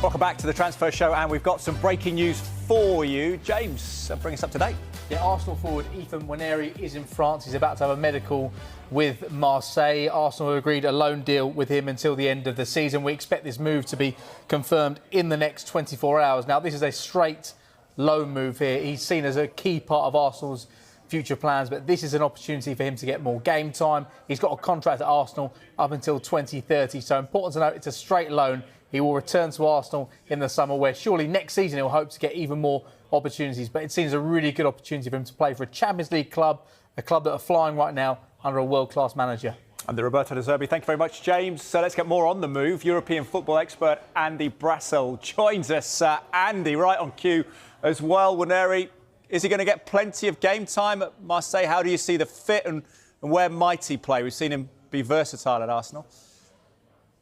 Welcome back to the Transfer Show, and we've got some breaking news for you. James, bring us up to date. Yeah, Arsenal forward Nwaneri is in France. He's about to have a medical with Marseille. Arsenal agreed a loan deal with him until the end of the season. We expect this move to be confirmed in the next 24 hours. Now, this is a straight loan move here. He's seen as a key part of Arsenal's future plans, but this is an opportunity for him to get more game time. He's got a contract at Arsenal up until 2030, so important to note it's a straight loan. He will return to Arsenal in the summer, where surely next season he'll hope to get even more opportunities. But it seems a really good opportunity for him to play for a Champions League club, a club that are flying right now under a world-class manager. And the Roberto de Zerbi. Thank you very much, James. So let's get more on the move. European football expert Andy Brassell joins us. Andy, right on cue as well. Nwaneri, is he going to get plenty of game time at Marseille? How do you see the fit and where might he play? We've seen him be versatile at Arsenal.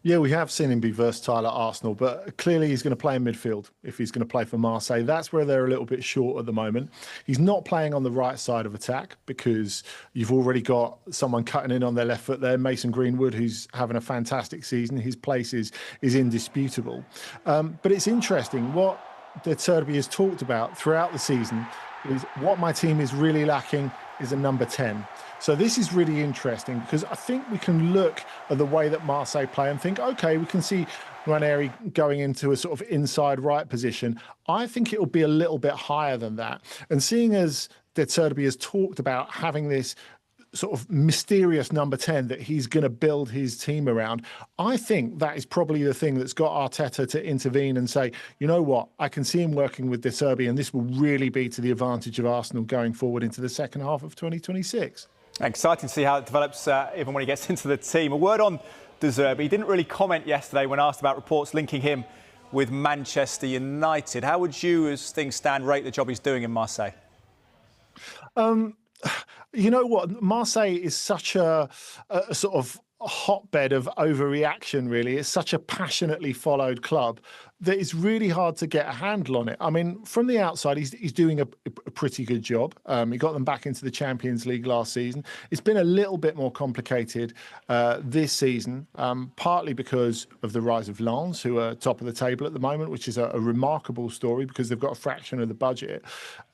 Yeah, we have seen him be versatile at Arsenal, but clearly he's going to play in midfield if he's going to play for Marseille. That's where they're a little bit short at the moment. He's not playing on the right side of attack because you've already got someone cutting in on their left foot there, Mason Greenwood, who's having a fantastic season. His place is indisputable. But it's interesting. What De Zerbi has talked about throughout the season is what my team is really lacking is a number 10. So this is really interesting because I think we can look at the way that Marseille play and think, OK, we can see Nwaneri going into a sort of inside right position. I think it'll be a little bit higher than that. And seeing as De Zerbi has talked about having this sort of mysterious number 10 that he's going to build his team around, I think that is probably the thing that's got Arteta to intervene and say, you know what, I can see him working with De Zerbi and this will really be to the advantage of Arsenal going forward into the second half of 2026. Exciting to see how it develops even when he gets into the team. A word on De Zerbi. He didn't really comment yesterday when asked about reports linking him with Manchester United. How would you, as things stand, rate the job he's doing in Marseille? You know what? Marseille is such a sort of hotbed of overreaction, really. It's such a passionately followed club that it's really hard to get a handle on it. I mean, from the outside, he's doing a pretty good job. He got them back into the Champions League last season. It's been a little bit more complicated this season, partly because of the rise of Lens, who are top of the table at the moment, which is a remarkable story because they've got a fraction of the budget.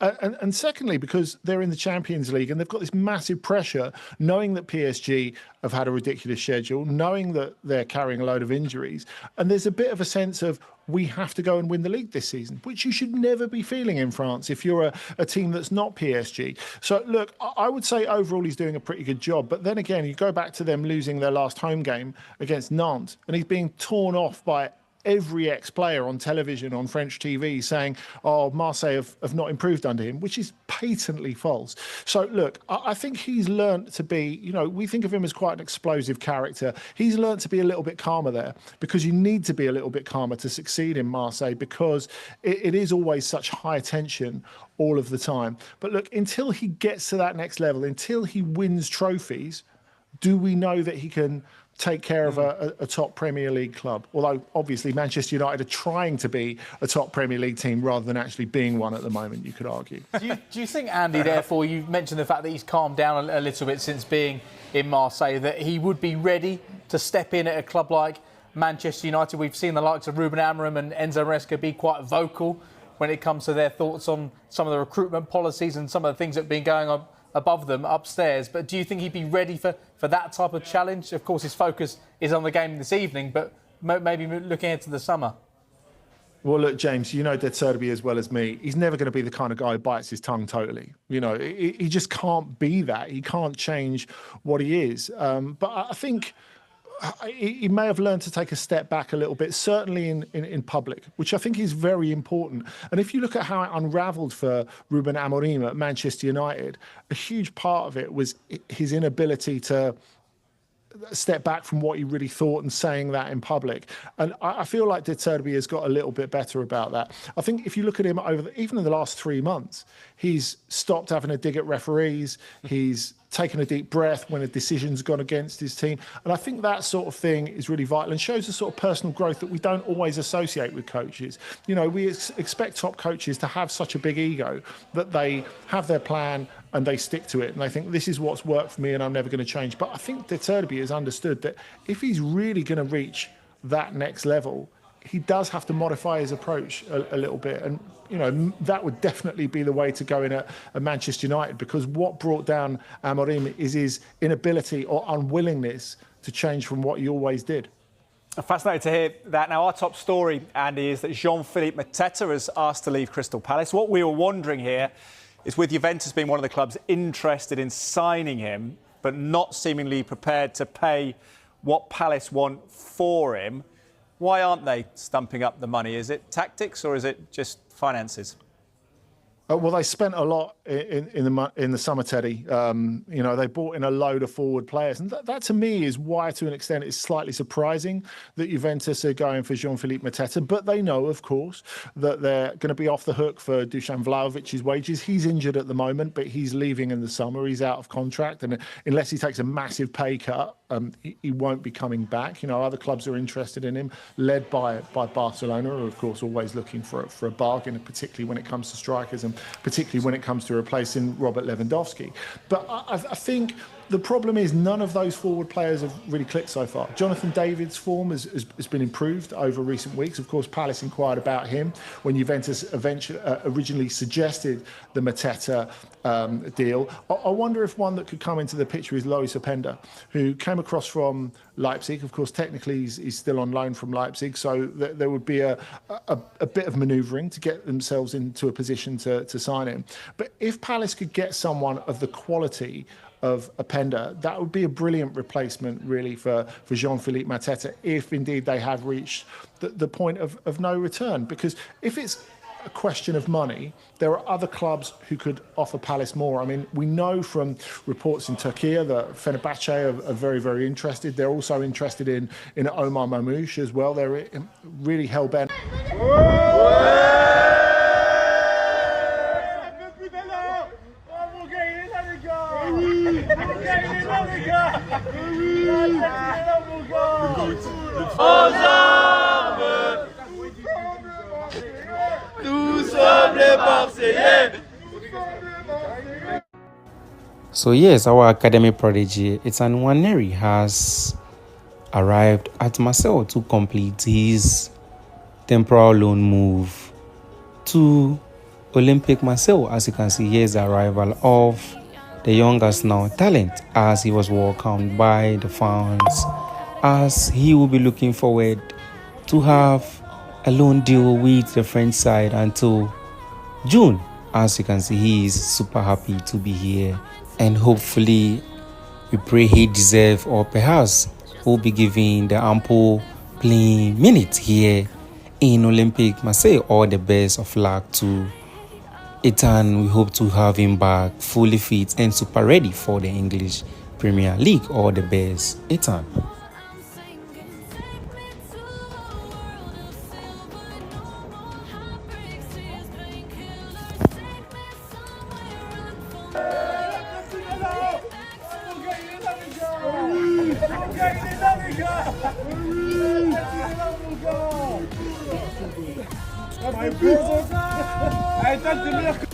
And secondly, because they're in the Champions League and they've got this massive pressure, knowing that PSG have had a ridiculous schedule, knowing that they're carrying a load of injuries. And there's a bit of a sense of, we have to go and win the league this season, which you should never be feeling in France if you're a team that's not PSG. So, look, I would say overall he's doing a pretty good job. But then again, you go back to them losing their last home game against Nantes, and he's being torn off by every ex-player on television, on French TV, saying, oh, Marseille have not improved under him, which is patently false. So, look, I think he's learnt to be, you know, we think of him as quite an explosive character. He's learnt to be a little bit calmer there because you need to be a little bit calmer to succeed in Marseille because it is always such high tension all of the time. But look, until he gets to that next level, until he wins trophies, do we know that he can take care of a top Premier League club? Although, obviously, Manchester United are trying to be a top Premier League team rather than actually being one at the moment, you could argue. Do you think, Andy, therefore, you mentioned the fact that he's calmed down a little bit since being in Marseille, that he would be ready to step in at a club like Manchester United? We've seen the likes of Ruben Amorim and Enzo Maresca be quite vocal when it comes to their thoughts on some of the recruitment policies and some of the things that have been going on above them, upstairs. But do you think he'd be ready for that type of challenge? Of course, his focus is on the game this evening, but maybe looking ahead to the summer. Well, look, James, you know De Zerbi as well as me. He's never going to be the kind of guy who bites his tongue totally. You know, he just can't be that. He can't change what he is. But I think he may have learned to take a step back a little bit, certainly in public, which I think is very important. And if you look at how it unravelled for Ruben Amorim at Manchester United, a huge part of it was his inability to step back from what he really thought and saying that in public. And I feel like De Zerbi has got a little bit better about that. I think if you look at him even in the last 3 months, he's stopped having a dig at referees. He's taken a deep breath when a decision's gone against his team. And I think that sort of thing is really vital and shows the sort of personal growth that we don't always associate with coaches. You know, we expect top coaches to have such a big ego that they have their plan and they stick to it. And they think, this is what's worked for me and I'm never going to change. But I think De Zerbi has understood that if he's really going to reach that next level, he does have to modify his approach a little bit. And, you know, that would definitely be the way to go in at Manchester United, because what brought down Amorim is his inability or unwillingness to change from what he always did. Fascinating to hear that. Now, our top story, Andy, is that Jean-Philippe Mateta has asked to leave Crystal Palace. What we were wondering here is, with Juventus being one of the clubs interested in signing him, but not seemingly prepared to pay what Palace want for him, why aren't they stumping up the money? Is it tactics or is it just finances? Well, they spent a lot in the summer, Teddy. You know, they brought in a load of forward players. And that to me is why, to an extent, it's slightly surprising that Juventus are going for Jean-Philippe Mateta. But they know, of course, that they're going to be off the hook for Dusan Vlahovic's wages. He's injured at the moment, but he's leaving in the summer. He's out of contract. And unless he takes a massive pay cut, he won't be coming back. You know, other clubs are interested in him, led by Barcelona, who are, of course, always looking for a bargain, particularly when it comes to strikers and particularly when it comes to replacing Robert Lewandowski. But I think the problem is none of those forward players have really clicked so far. Jonathan David's form has been improved over recent weeks. Of course, Palace inquired about him when Juventus originally suggested the Mateta deal. I wonder if one that could come into the picture is Lois Openda, who came across from Leipzig. Of course, technically he's still on loan from Leipzig, so there would be a bit of manoeuvring to get themselves into a position to sign him. But if Palace could get someone of the quality of Openda, that would be a brilliant replacement, really, for Jean-Philippe Mateta, if indeed they have reached the point of no return. Because if it's a question of money, there are other clubs who could offer Palace more. I mean, we know from reports in Turkey that Fenerbahce are very, very interested. They're also interested in Omar Mamouche as well. They're really hell-bent. So yes, our academy prodigy, it's Nwaneri, has arrived at Marseille to complete his temporal loan move to Olympique Marseille. As you can see, here's the arrival of the young Arsenal talent, as he was welcomed by the fans, as he will be looking forward to have a loan deal with the French side until June. As you can see, he is super happy to be here, and hopefully we pray he deserves, or perhaps will be given the ample playing minutes here in Olympique Marseille. All the best of luck to Ethan. We hope to have him back fully fit and super ready for the English Premier League. All the best, Ethan. My brother!